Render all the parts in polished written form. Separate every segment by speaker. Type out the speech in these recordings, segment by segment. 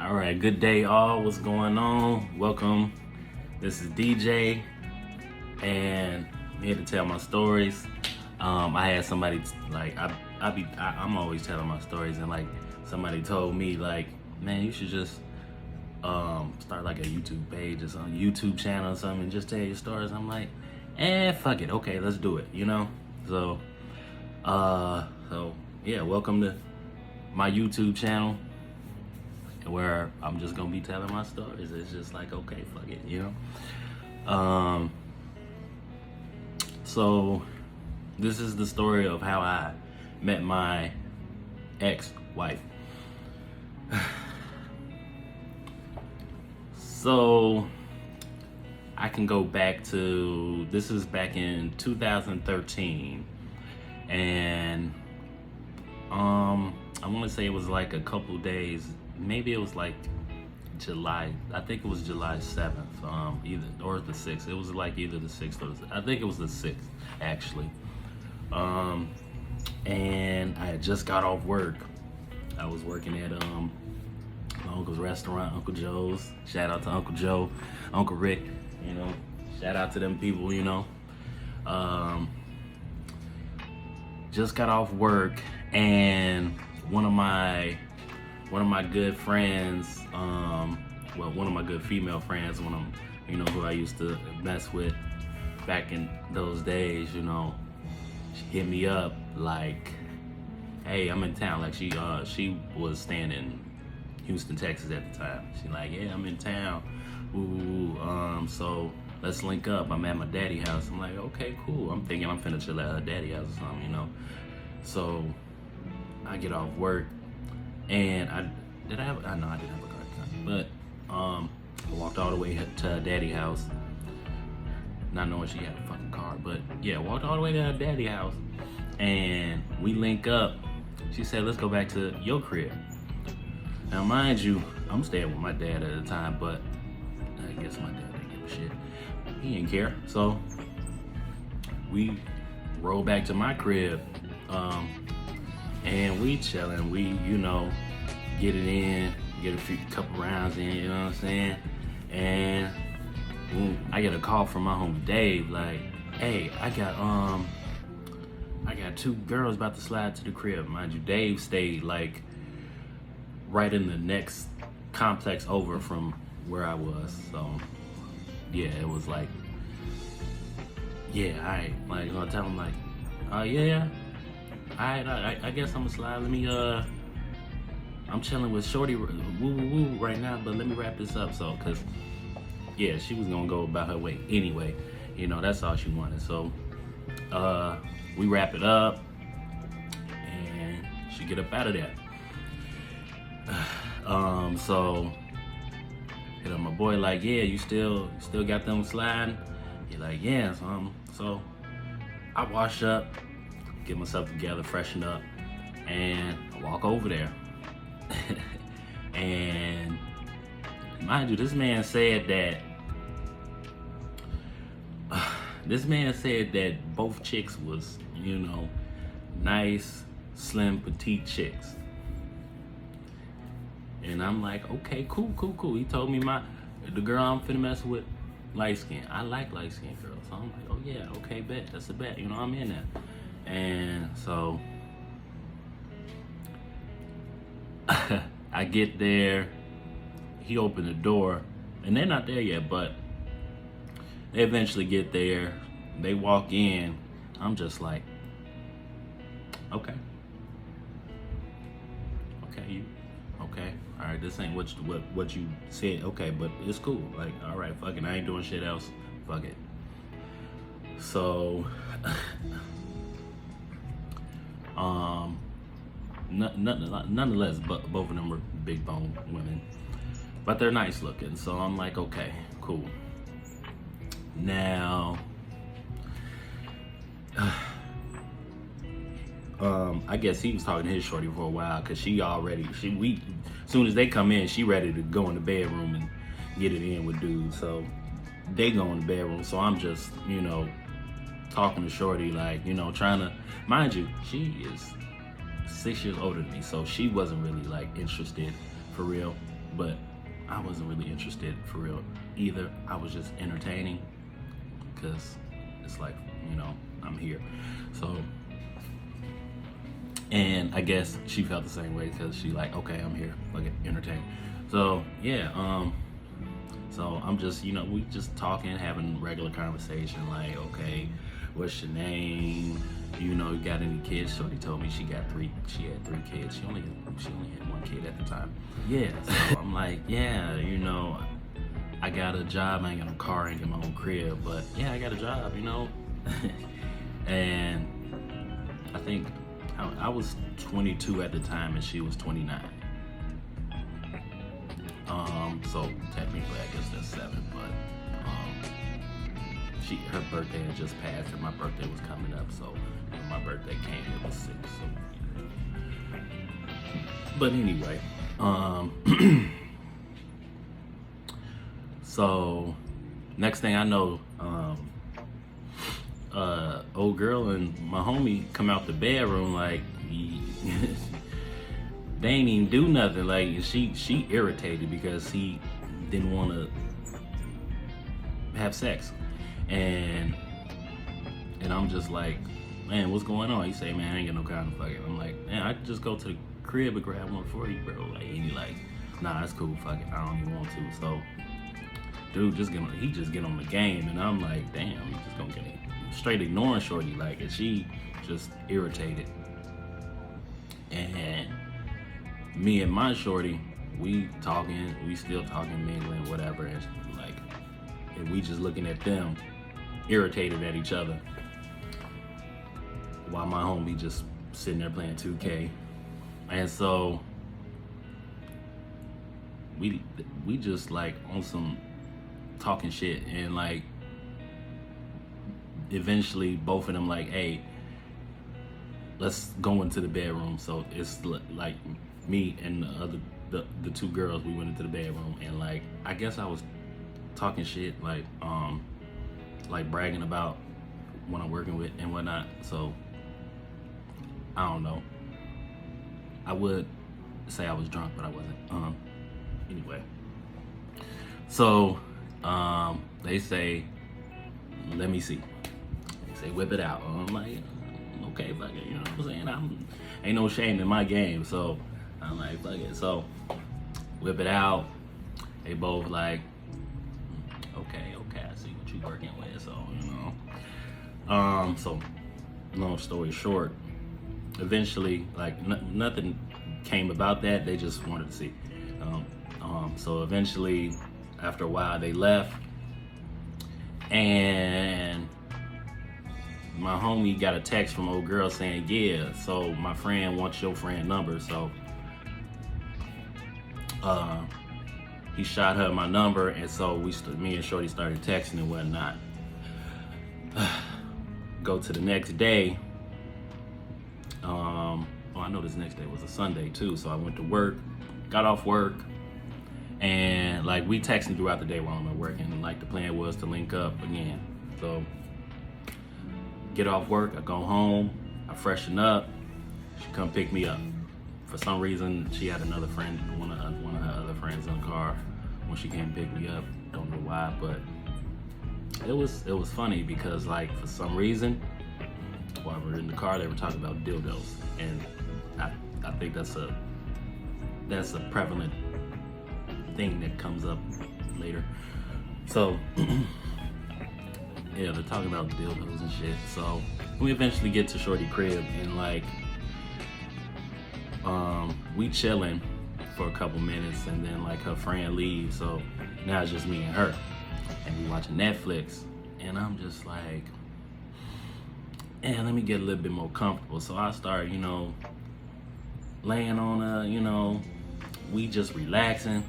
Speaker 1: All right, good day, all. What's going on? Welcome. This is DJ, and I'm here to tell my stories. I had somebody I'm always telling my stories, and like somebody told me, like, man, you should just start like a YouTube page or some YouTube channel or something, and just tell your stories. I'm like, fuck it, okay, let's do it. So, yeah, welcome to my YouTube channel, where I'm just gonna be telling my stories. It's just like, okay, fuck it. So this is the story of how I met my ex-wife. So I can go back to, this is back in 2013, and I want to say it was like a couple days. Maybe it was like July. I think it was July 7th, either or the 6th. It was like either the 6th or I think it was the 6th actually. And I had just got off work. I was working at my uncle's restaurant, Uncle Joe's. Shout out to Uncle Joe, Uncle Rick. Shout out to them people. Just got off work, and one of my good friends, one of my good female friends, who I used to mess with back in those days, she hit me up like, hey, I'm in town. Like she was staying in Houston, Texas at the time. She like, yeah, I'm in town. Ooh, so let's link up. I'm at my daddy's house. I'm like, okay, cool. I'm thinking I'm finna chill at her daddy's house or something, So I get off work, and I didn't have a card, but I walked all the way to her daddy's house, not knowing she had a fucking car, but yeah, walked all the way to her daddy's house, and we link up. She said, let's go back to your crib. Now, mind you, I'm staying with my dad at the time, but I guess my dad didn't give a shit. He didn't care. So we roll back to my crib, and we chilling. We, get it in, get a couple rounds in, you know what I'm saying? And I get a call from my homie Dave, like, hey, I got 2 girls about to slide to the crib. Mind you, Dave stayed like right in the next complex over from where I was. So yeah, it was like, yeah, alright. Like, I tell him like, yeah, alright, I guess I'm gonna slide. Let me I'm chilling with Shorty woo right now, but let me wrap this up. So, cause yeah, she was gonna go about her way anyway. That's all she wanted. So we wrap it up, and she get up out of there. So my boy like, yeah, you still got them sliding? He like, yeah. So I wash up, get myself together, freshen up, and I walk over there. And mind you, this man said that both chicks was, nice, slim, petite chicks. And I'm like, okay, cool. He told me the girl I'm finna mess with, light skin. I like light skin girls. So I'm like, oh yeah, okay, bet. That's a bet. I'm in there. And so I get there, he opened the door, and they're not there yet, but they eventually get there. They walk in. I'm just like, okay, all right, this ain't what you said, okay, but it's cool. Like, all right, fuck it, I ain't doing shit else. Fuck it. So, nonetheless, but both of them were big bone women, but they're nice looking. So I'm like, okay, cool. Now, I guess he was talking to his shorty for a while, cause as soon as they come in, she ready to go in the bedroom and get it in with dudes. So they go in the bedroom. So I'm just, talking to shorty, like, trying to, mind you, she is 6 years older than me, so she wasn't really like interested for real. but I wasn't really interested for real either. I was just entertaining because it's like, you know, I'm here. So, and I guess she felt the same way because she like, okay, I'm here, like entertain. So yeah, so I'm just, you know, we just talking, having regular conversation, like, okay, what's your name? You know, you got any kids? Shorty told me she had 3 kids. She only had 1 kid at the time. Yeah, so I'm like, yeah, you know, I got a job, I ain't got no car, I ain't got my own crib, but yeah, I got a job, you know. And I think I was 22 at the time and she was 29. So technically I guess that's 7, but her birthday had just passed and my birthday was coming up, so when my birthday came it was 6. So. But anyway, so next thing I know, old girl and my homie come out the bedroom like they ain't even do nothing. Like she irritated because he didn't want to have sex, and I'm just like, man, what's going on? He say, man, I ain't got no kind of fucking. I'm like, man, I could just go to the crib and grab one for you, bro. Like, and he like, nah, that's cool, fuck it, I don't even want to. So, dude, he just get on the game, and I'm like, damn, he just gonna get it. Straight ignoring shorty, like, and she just irritated. And me and my shorty, we still talking, mingling, whatever, and like, and we just looking at them, irritated at each other, while my homie just sitting there playing 2K. And so we just like on some talking shit, and like eventually both of them like, hey, let's go into the bedroom. So it's like me and the 2 girls, we went into the bedroom, and like I guess I was talking shit, like bragging about what I'm working with and whatnot. So I don't know, I would say I was drunk, but I wasn't. Anyway, so they say, let me see. They say, whip it out. I'm like, okay, fuck it, you know what I'm saying? Ain't no shame in my game, so I'm like, fuck it. So whip it out. They both like, okay, I see what you working with. So, you know, so long story short, eventually, like nothing came about that. They just wanted to see. So eventually, after a while, they left, and my homie got a text from old girl saying, yeah, so my friend wants your friend number. So he shot her my number, and so me and shorty started texting and whatnot. Go to the next day. I know this next day was a Sunday too, so I went to work, got off work, and like we texting throughout the day while I'm at work, and like the plan was to link up again. So get off work, I go home, I freshen up, she come pick me up. For some reason, she had another friend, one of her other friends in the car when she came pick me up. Don't know why, but it was funny because like for some reason, while we were in the car, they were talking about dildos, and I think that's a prevalent thing that comes up later. So yeah, they're talking about dildos and shit. So we eventually get to shorty crib, and like we chilling for a couple minutes, and then like her friend leaves, so now it's just me and her, and we watching Netflix, and I'm just like, and let me get a little bit more comfortable. So I start, you know, laying on her, you know, we just relaxing.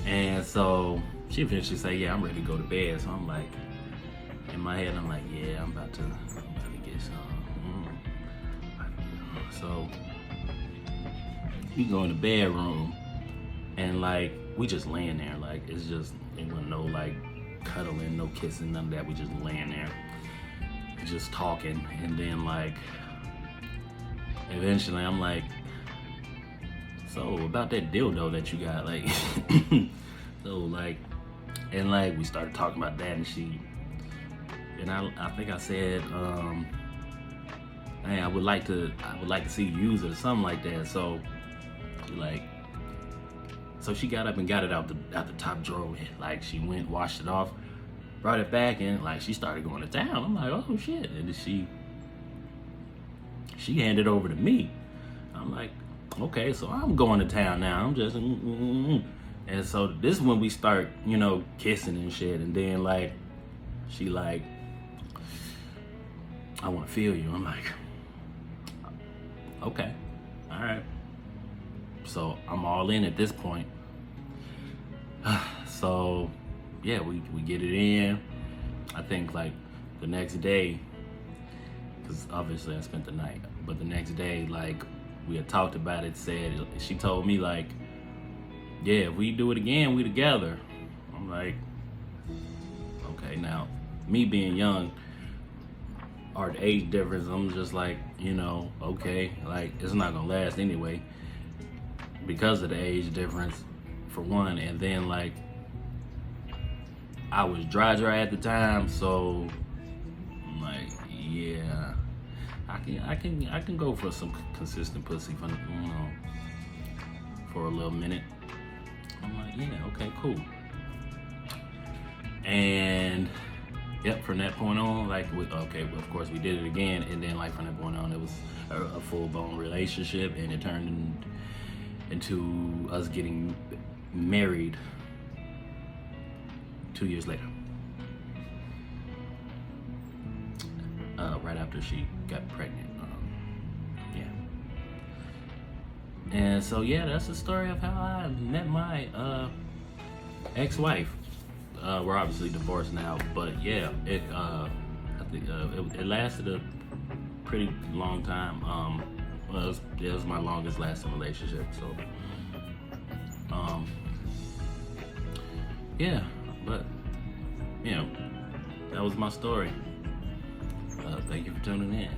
Speaker 1: And so she eventually say, yeah, I'm ready to go to bed. So I'm like, in my head, I'm like, yeah, I'm about to get some. So we go in the bedroom, and like, we just laying there. Like, it wasn't no like cuddling, no kissing, none of that. We just laying there, just talking. And then like, eventually I'm like, so about that dildo that you got, like, so like, and like we started talking about that, and I think I said, hey, I would like to see you use it or something like that. So like, so she got up and got it out the top drawer. Like she went, washed it off, brought it back, and like she started going to town. I'm like, oh shit. And then she handed it over to me. I'm like, okay, so I'm going to town now. I'm just and so this is when we start, you know, kissing and shit. And then like she like, I want to feel you. I'm like, okay, all right. So I'm all in at this point. So yeah, we get it in. I think like the next day, because obviously I spent the night, but the next day, like we had talked about it, she told me like, yeah, if we do it again, we together. I'm like, okay. Now me being young, our age difference, I'm just like, you know, okay, like it's not gonna last anyway because of the age difference, for one. And then like I was dry at the time, so I'm like, yeah, I can go for some consistent pussy for, you know, for a little minute. I'm like, yeah, okay, cool. And yep, from that point on, like, okay, well, of course we did it again, and then like from that point on, it was a full-blown relationship, and it turned into us getting married 2 years later. Right after she got pregnant. Yeah. And so yeah, that's the story of how I met my ex-wife. We're obviously divorced now, but yeah, I think it lasted a pretty long time. Well, it was my longest lasting relationship. So, yeah, but you know, that was my story. Thank you for tuning in.